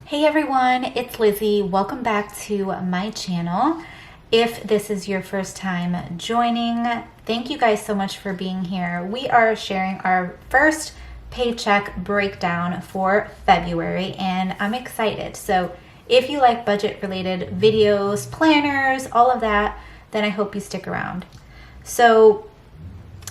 Hey everyone, it's Lizzie. Welcome back to my channel. If this is your first time joining, thank you guys so much for being here. We are sharing our first paycheck breakdown for February and I'm excited. So if you like budget related videos, planners, all of that, then I hope you stick around. So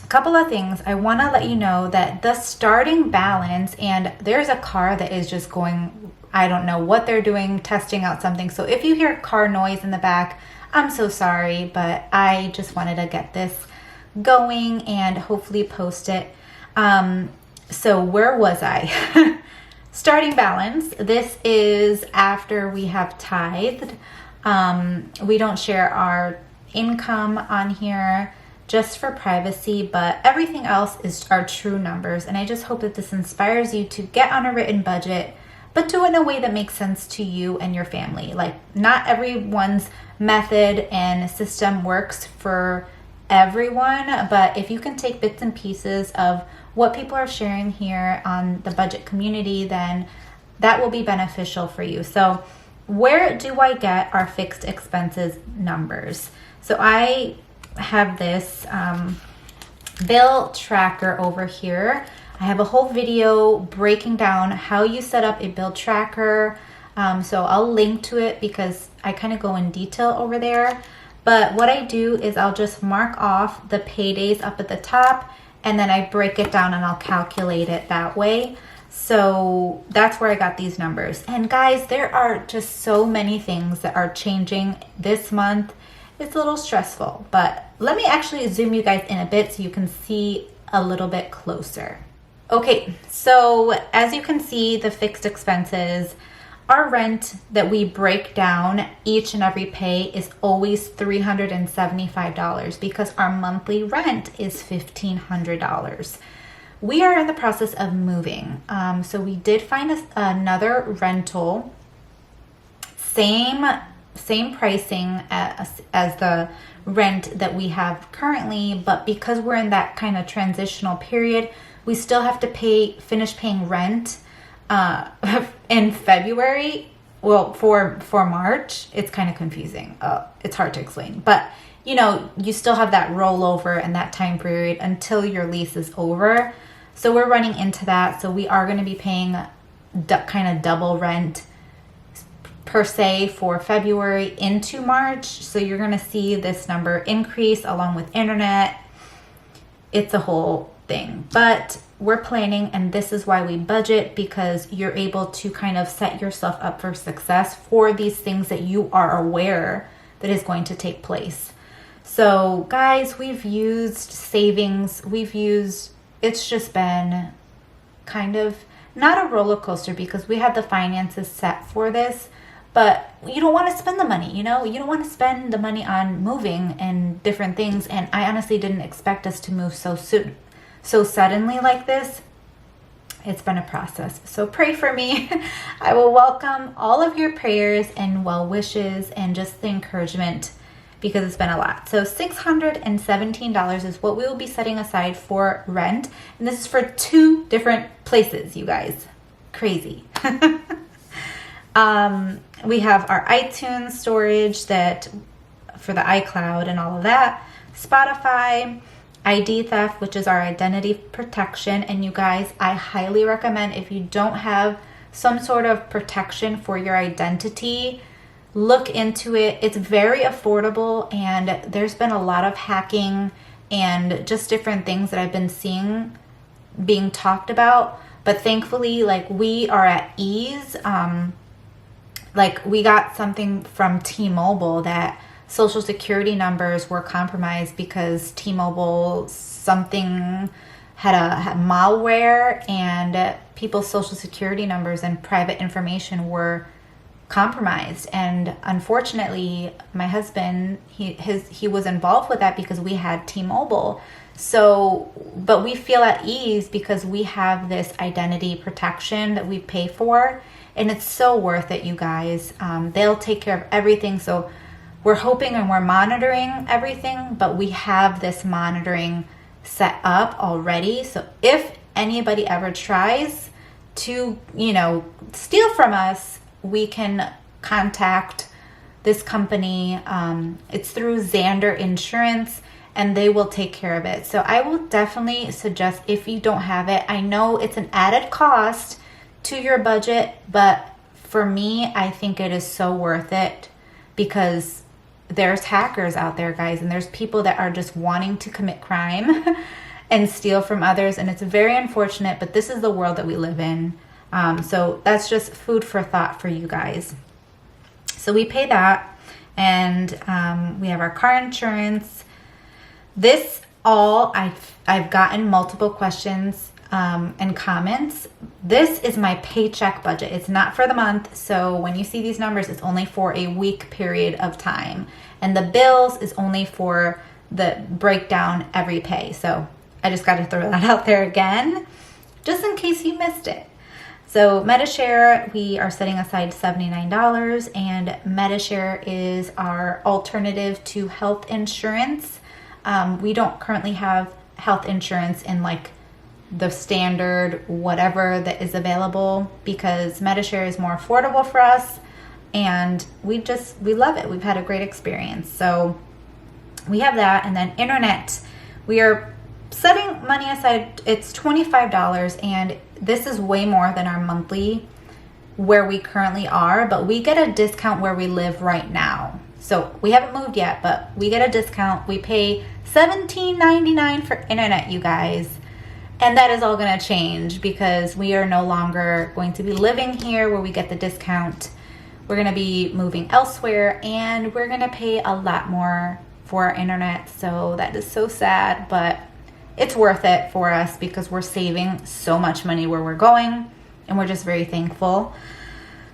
a couple of things. I want to let you know that the starting balance, and there's a car that is just going, I don't know what they're doing, testing out something. So if you hear car noise in the back, I'm so sorry, but I just wanted to get this going and hopefully post it. So where was I? Starting balance. This is after we have tithed. We don't share our income on here just for privacy, but everything else is our true numbers. And I just hope that this inspires you to get on a written budget, but do it in a way that makes sense to you and your family. Like, not everyone's method and system works for everyone, but if you can take bits and pieces of what people are sharing here on the budget community, then that will be beneficial for you. So where do I get our fixed expenses numbers? So I have this bill tracker over here. I have a whole video breaking down how you set up a bill tracker. So I'll link to it because I kind of go in detail over there. But what I do is I'll just mark off the paydays up at the top and then I break it down and I'll calculate it that way. So that's where I got these numbers. And guys, there are just so many things that are changing this month. It's a little stressful, but let me actually zoom you guys in a bit so you can see a little bit closer. Okay, so as you can see, the fixed expenses, our rent that we break down each and every pay is always $375 because our monthly rent is $1,500. We are in the process of moving. So we did find another rental, same pricing as the rent that we have currently, but because we're in that kind of transitional period, we still have to finish paying rent in February. Well, for March, it's kind of confusing. It's hard to explain, but you know, you still have that rollover and that time period until your lease is over. So we're running into that. So we are going to be paying kind of double rent per se for February into March. So you're going to see this number increase along with internet. It's a whole thing, but we're planning, and this is why we budget, because you're able to kind of set yourself up for success for these things that you are aware that is going to take place. So guys, we've used savings, it's just been kind of not a roller coaster because we have the finances set for this, but you don't want to spend the money, you know, you don't want to spend the money on moving and different things. And I honestly didn't expect us to move so soon, so suddenly like this. It's been a process. So pray for me. I will welcome all of your prayers and well wishes and just the encouragement because it's been a lot. So $617 is what we will be setting aside for rent. And this is for 2 different places, you guys. Crazy. We have our iTunes storage that for the iCloud and all of that, Spotify, ID theft, which is our identity protection. And you guys, I highly recommend, if you don't have some sort of protection for your identity, look into it. It's very affordable, and there's been a lot of hacking and just different things that I've been seeing being talked about. But thankfully, like, we are at ease. Like, we got something from T-Mobile that social security numbers were compromised because T-Mobile something had malware, and people's social security numbers and private information were compromised. And unfortunately, my husband, he was involved with that because we had T-Mobile. So, but we feel at ease because we have this identity protection that we pay for, and it's so worth it, you guys. They'll take care of everything. So we're hoping and we're monitoring everything, but we have this monitoring set up already. So if anybody ever tries to, you know, steal from us, we can contact this company. It's through Xander Insurance, and they will take care of it. So I will definitely suggest, if you don't have it, I know it's an added cost to your budget, but for me, I think it is so worth it, because there's hackers out there, guys, and there's people that are just wanting to commit crime and steal from others, and it's very unfortunate, but this is the world that we live in. So that's just food for thought for you guys. So we pay that, and we have our car insurance. This all, I've gotten multiple questions and comments. This is my paycheck budget. It's not for the month. So when you see these numbers, it's only for a week period of time. And the bills is only for the breakdown every pay. So I just got to throw that out there again, just in case you missed it. So MediShare, we are setting aside $79, and MediShare is our alternative to health insurance. We don't currently have health insurance in like the standard whatever that is available, because MediShare is more affordable for us, and we love it. We've had a great experience. So we have that. And then internet, we are setting money aside. It's $25, and this is way more than our monthly where we currently are, but we get a discount where we live right now. So we haven't moved yet, but we get a discount. We pay $17.99 for internet, you guys. And that is all going to change, because we are no longer going to be living here where we get the discount. We're going to be moving elsewhere, and we're going to pay a lot more for our internet. So that is so sad, but it's worth it for us, because we're saving so much money where we're going, and we're just very thankful.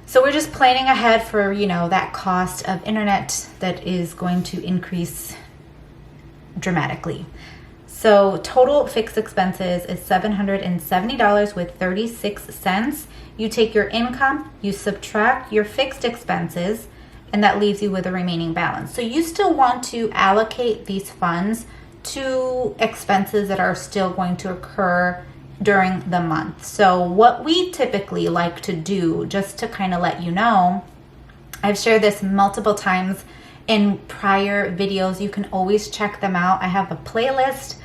So we're just planning ahead for, that cost of internet that is going to increase dramatically. So total fixed expenses is $770 with 36 cents. You take your income, you subtract your fixed expenses, and that leaves you with a remaining balance. So you still want to allocate these funds to expenses that are still going to occur during the month. So what we typically like to do, just to kind of let you know, I've shared this multiple times in prior videos. You can always check them out. I have a playlist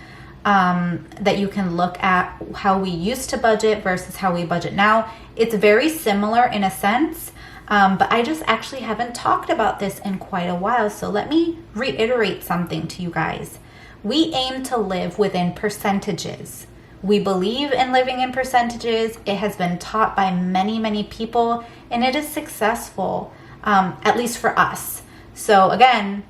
that you can look at how we used to budget versus how we budget now. It's very similar in a sense, but I just actually haven't talked about this in quite a while. So let me reiterate something to you guys. We aim to live within percentages. We believe in living in percentages. It has been taught by many, many people, and it is successful, at least for us. So again,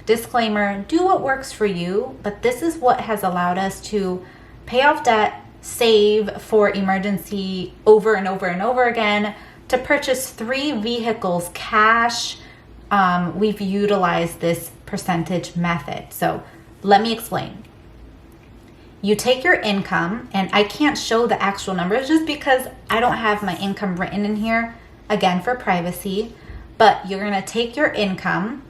disclaimer, do what works for you, but this is what has allowed us to pay off debt, save for emergency over and over and over again, to purchase 3 vehicles cash. We've utilized this percentage method. So let me explain. You take your income, and I can't show the actual numbers just because I don't have my income written in here, again, for privacy, but you're going to take your income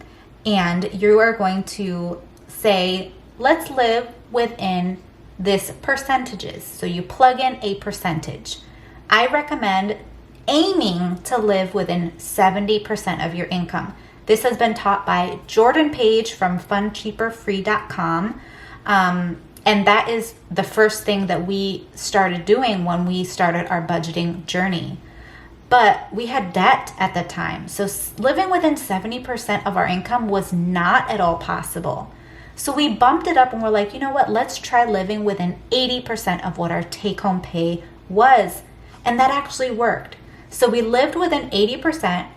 and you are going to say, let's live within this percentages. So you plug in a percentage. I recommend aiming to live within 70% of your income. This has been taught by Jordan Page from funcheaperfree.com. And that is the first thing that we started doing when we started our budgeting journey. But we had debt at the time. So living within 70% of our income was not at all possible. So we bumped it up and we're like, you know what? Let's try living within 80% of what our take-home pay was. And that actually worked. So we lived within 80%,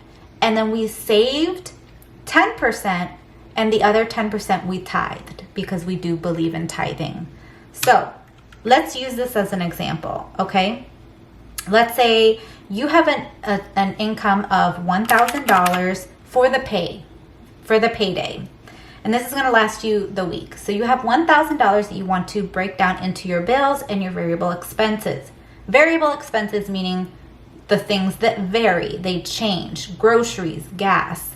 and then we saved 10%, and the other 10% we tithed, because we do believe in tithing. So let's use this as an example, okay? Let's say you have an income of $1,000 for the payday. And this is going to last you the week. So you have $1,000 that you want to break down into your bills and your variable expenses. Variable expenses meaning the things that vary, they change, groceries, gas,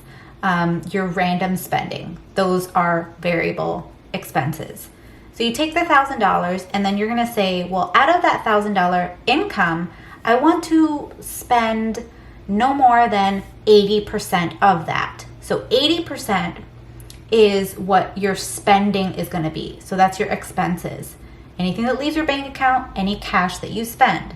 your random spending. Those are variable expenses. So you take the $1,000 and then you're going to say, well, out of that $1,000 income, I want to spend no more than 80% of that. So 80% is what your spending is going to be. So that's your expenses. Anything that leaves your bank account, any cash that you spend.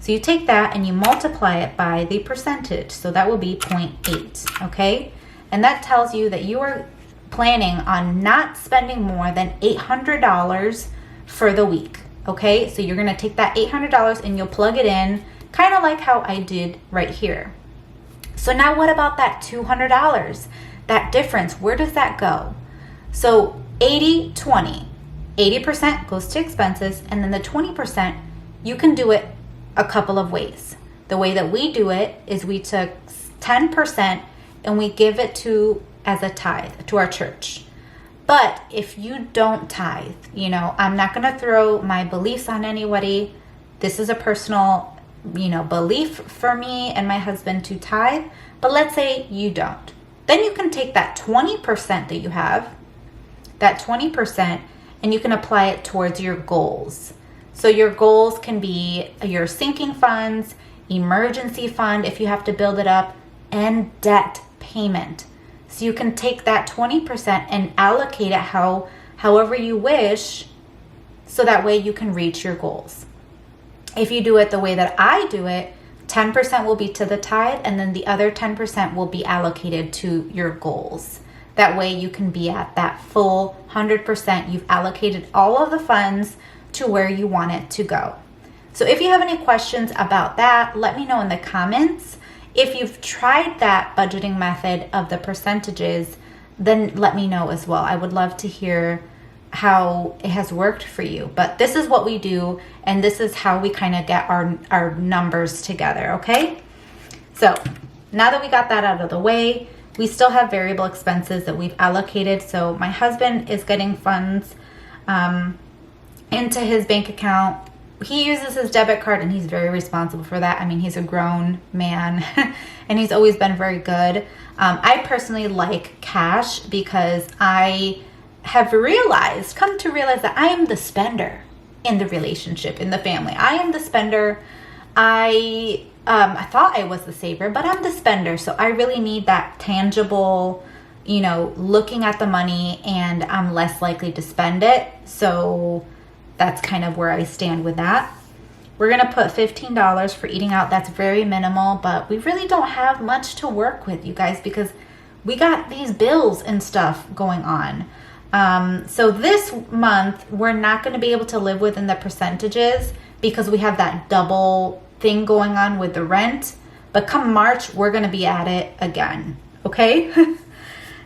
So you take that and you multiply it by the percentage. So that will be 0.8, okay? And that tells you that you are planning on not spending more than $800 for the week, okay? So you're gonna take that $800 and you'll plug it in, kind of like how I did right here. So now what about that $200? That difference, where does that go? So 80-20, 80% goes to expenses, and then the 20%, you can do it a couple of ways. The way that we do it is we took 10% and we give it to as a tithe to our church. But if you don't tithe, you know, I'm not going to throw my beliefs on anybody. This is a personal, you know, belief for me and my husband to tithe. But let's say you don't. Then you can take that 20% that you have, that 20%, and you can apply it towards your goals. So your goals can be your sinking funds, emergency fund if you have to build it up, and debt payment. So you can take that 20% and allocate it however you wish, so that way you can reach your goals. If you do it the way that I do it, 10% will be to the tithe, and then the other 10% will be allocated to your goals. That way you can be at that full 100%. You've allocated all of the funds to where you want it to go. So if you have any questions about that, let me know in the comments. If you've tried that budgeting method of the percentages, then let me know as well. I would love to hear how it has worked for you. But this is what we do, and this is how we kind of get our numbers together, okay? So now that we got that out of the way, we still have variable expenses that we've allocated. So my husband is getting funds into his bank account. He uses his debit card, and he's very responsible for that. I mean, he's a grown man and he's always been very good. I personally like cash because I have come to realize that I am the spender in the relationship, in the family. I am the spender. I thought I was the saver, but I'm the spender. So I really need that tangible, you know, looking at the money, and I'm less likely to spend it. So that's kind of where I stand with that. We're going to put $15 for eating out. That's very minimal, but we really don't have much to work with, you guys, because we got these bills and stuff going on. So this month, we're not going to be able to live within the percentages because we have that double thing going on with the rent. But come March, we're going to be at it again. Okay?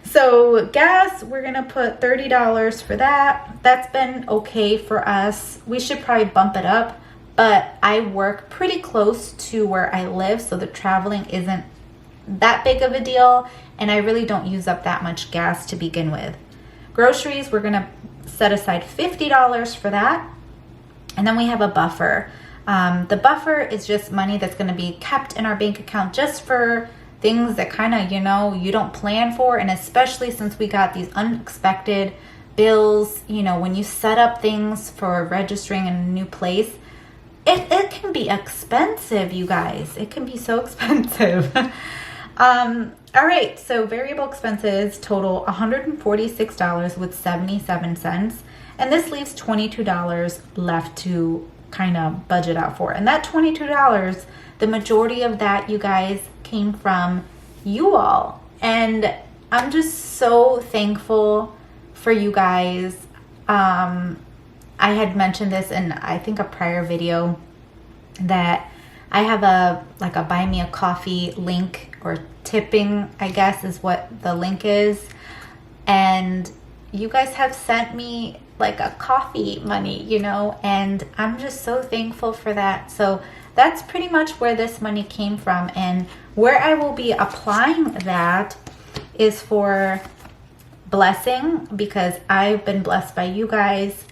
So gas, we're going to put $30 for that. That's been okay for us. We should probably bump it up, but I work pretty close to where I live, so the traveling isn't that big of a deal, and I really don't use up that much gas to begin with. Groceries, we're going to set aside $50 for that. And then we have a buffer. The buffer is just money that's going to be kept in our bank account just for things that kind of, you know, you don't plan for. And especially since we got these unexpected bills, you know, when you set up things for registering in a new place, it can be expensive, you guys. It can be so expensive. All right, so variable expenses total $146.77, and this leaves $22 left to kind of budget out for. And that $22, the majority of that, you guys, came from you all. And I'm just so thankful for you guys. I had mentioned this in, I think, a prior video, that I have a buy me a coffee link, or tipping, I guess is what the link is. And you guys have sent me like a coffee money, you know, and I'm just so thankful for that. So that's pretty much where this money came from. And where I will be applying that is for blessing, because I've been blessed by you guys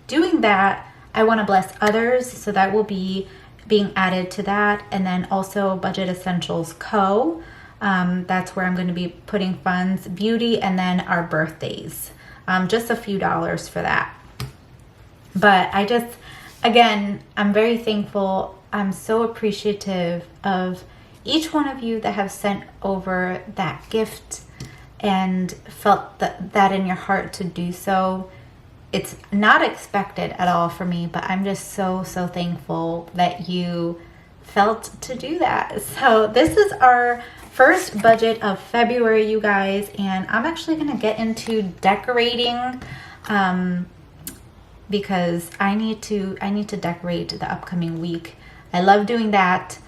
doing that. I want to bless others, so that will be being added to that. And then also Budget Essentials Co. That's where I'm going to be putting funds, beauty, and then our birthdays. Just a few dollars for that. But I just, again, I'm very thankful. I'm so appreciative of each one of you that have sent over that gift and felt that in your heart to do so. It's not expected at all for me, but I'm just so thankful that you felt to do that. So this is our first budget of February, you guys, and I'm actually gonna get into decorating because I need to decorate the upcoming week. I love doing that.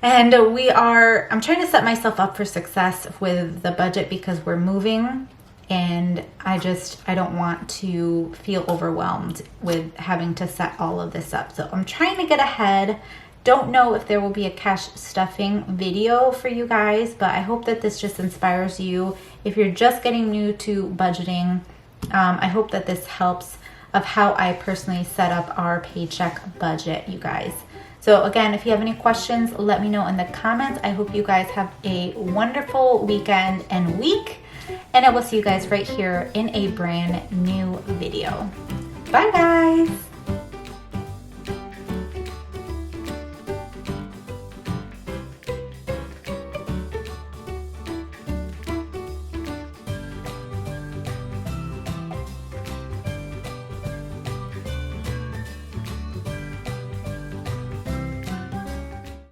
And I'm trying to set myself up for success with the budget because we're moving, and I don't want to feel overwhelmed with having to set all of this up. So I'm trying to get ahead. Don't know if there will be a cash stuffing video for you guys, but I hope that this just inspires you. If you're just getting new to budgeting, I hope that this helps of how I personally set up our paycheck budget, you guys. So again, if you have any questions, let me know in the comments. I hope you guys have a wonderful weekend and week, and I will see you guys right here in a brand new video. Bye guys.